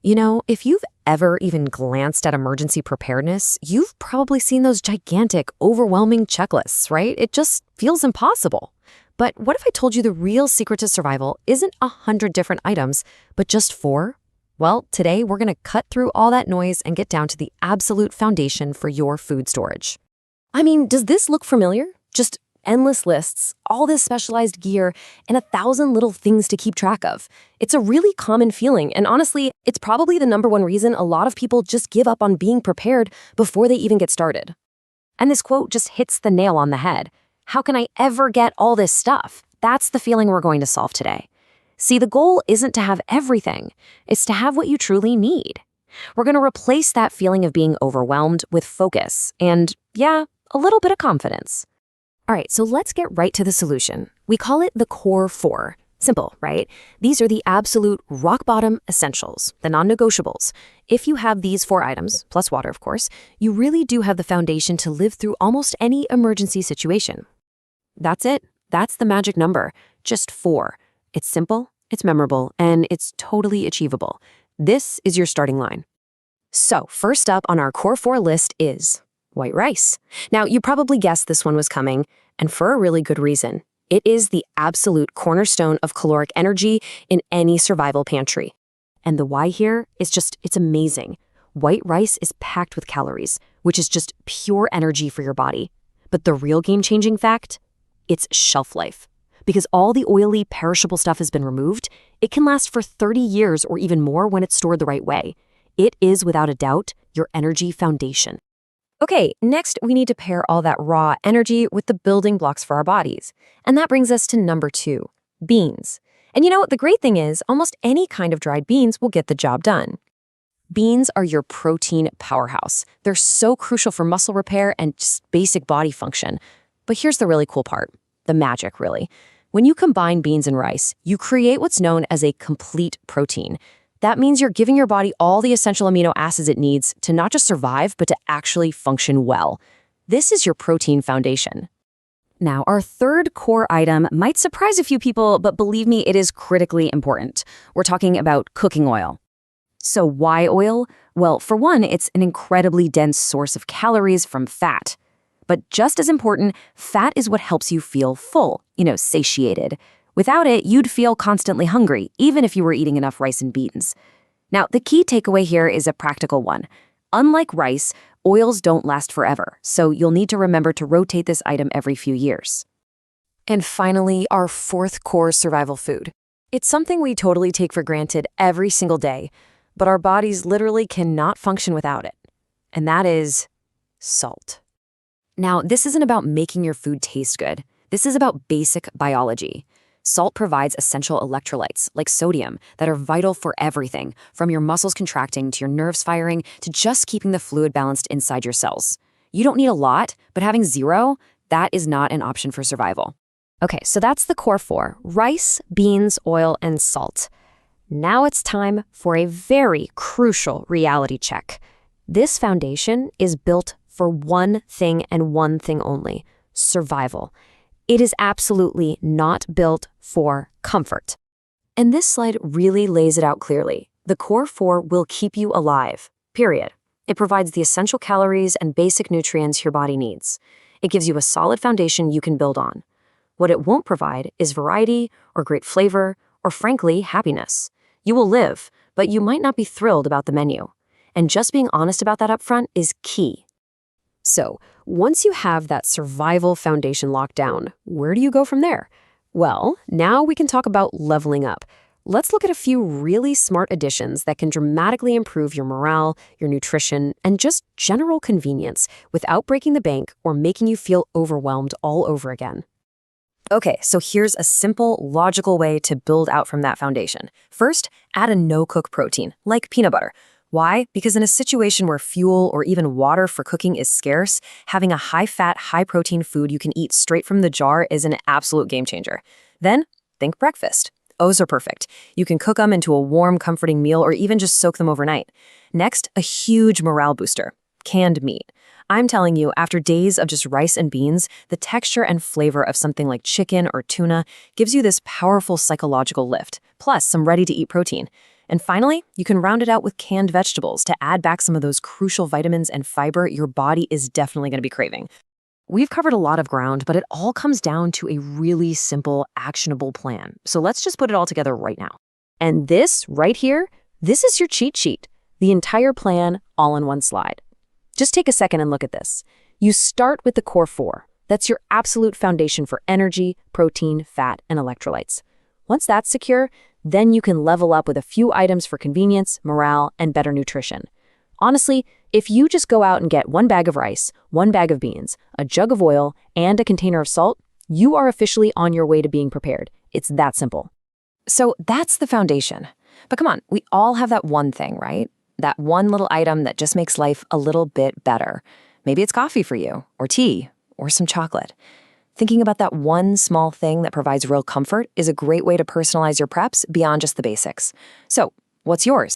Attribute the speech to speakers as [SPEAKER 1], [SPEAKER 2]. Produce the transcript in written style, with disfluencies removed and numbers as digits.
[SPEAKER 1] If you've ever even glanced at emergency preparedness, you've probably seen those gigantic, overwhelming checklists, right? It just feels impossible. But what if I told you the real secret to survival isn't 100 different items, but just 4? Well, today we're going to cut through all that noise and get down to the absolute foundation for your food storage. I mean, does this look familiar? Just endless lists, all this specialized gear, and 1,000 little things to keep track of. It's a really common feeling, and honestly, it's probably the #1 reason a lot of people just give up on being prepared before they even get started. And this quote just hits the nail on the head. How can I ever get all this stuff? That's the feeling we're going to solve today. See, the goal isn't to have everything. It's to have what you truly need. We're going to replace that feeling of being overwhelmed with focus and, yeah, a little bit of confidence. All right, so let's get right to the solution. We call it the core 4. Simple, right? These are the absolute rock-bottom essentials, the non-negotiables. If you have these 4 items, plus water, of course, you really do have the foundation to live through almost any emergency situation. That's it. That's the magic number. Just 4. It's simple, it's memorable, and it's totally achievable. This is your starting line. So, first up on our core 4 list is white rice. Now, you probably guessed this one was coming, and for a really good reason. It is the absolute cornerstone of caloric energy in any survival pantry. And the why here is it's amazing. White rice is packed with calories, which is just pure energy for your body. But the real game-changing fact? It's shelf life. Because all the oily, perishable stuff has been removed, it can last for 30 years or even more when it's stored the right way. It is, without a doubt, your energy foundation. Okay, next we need to pair all that raw energy with the building blocks for our bodies. And that brings us to number 2, beans. And the great thing is, almost any kind of dried beans will get the job done. Beans are your protein powerhouse. They're so crucial for muscle repair and just basic body function. But here's the really cool part, the magic, really. When you combine beans and rice, you create what's known as a complete protein. That means you're giving your body all the essential amino acids it needs to not just survive, but to actually function well. This is your protein foundation. Now, our third core item might surprise a few people, but believe me, it is critically important. We're talking about cooking oil. So why oil? Well, for one, it's an incredibly dense source of calories from fat. But just as important, fat is what helps you feel full, satiated. Without it, you'd feel constantly hungry, even if you were eating enough rice and beans. Now, the key takeaway here is a practical one. Unlike rice, oils don't last forever, so you'll need to remember to rotate this item every few years. And finally, our 4th core survival food. It's something we totally take for granted every single day, but our bodies literally cannot function without it. And that is salt. Now, this isn't about making your food taste good. This is about basic biology. Salt provides essential electrolytes, like sodium, that are vital for everything, from your muscles contracting to your nerves firing to just keeping the fluid balanced inside your cells. You don't need a lot, but having 0, that is not an option for survival. Okay, so that's the core 4, rice, beans, oil, and salt. Now it's time for a very crucial reality check. This foundation is built for one thing and one thing only, survival. It is absolutely not built for comfort. And this slide really lays it out clearly. The core 4 will keep you alive, period. It provides the essential calories and basic nutrients your body needs. It gives you a solid foundation you can build on. What it won't provide is variety or great flavor or, frankly, happiness. You will live, but you might not be thrilled about the menu. And just being honest about that up front is key. So, once you have that survival foundation locked down, where do you go from there? Well, now we can talk about leveling up. Let's look at a few really smart additions that can dramatically improve your morale, your nutrition, and just general convenience without breaking the bank or making you feel overwhelmed all over again. Okay, so here's a simple, logical way to build out from that foundation. First, add a no-cook protein, like peanut butter. Why? Because in a situation where fuel or even water for cooking is scarce, having a high-fat, high-protein food you can eat straight from the jar is an absolute game-changer. Then, think breakfast. O's are perfect. You can cook them into a warm, comforting meal or even just soak them overnight. Next, a huge morale booster, canned meat. I'm telling you, after days of just rice and beans, the texture and flavor of something like chicken or tuna gives you this powerful psychological lift, plus some ready-to-eat protein. And finally, you can round it out with canned vegetables to add back some of those crucial vitamins and fiber your body is definitely going to be craving. We've covered a lot of ground, but it all comes down to a really simple, actionable plan. So let's just put it all together right now. And this right here, this is your cheat sheet, the entire plan all in one slide. Just take a second and look at this. You start with the core four. That's your absolute foundation for energy, protein, fat, and electrolytes. Once that's secure, then you can level up with a few items for convenience, morale, and better nutrition. Honestly, if you just go out and get 1 bag of rice, 1 bag of beans, a jug of oil, and a container of salt, you are officially on your way to being prepared. It's that simple. So that's the foundation. But come on, we all have that one thing, right? That one little item that just makes life a little bit better. Maybe it's coffee for you, or tea, or some chocolate. Thinking about that one small thing that provides real comfort is a great way to personalize your preps beyond just the basics. So, what's yours?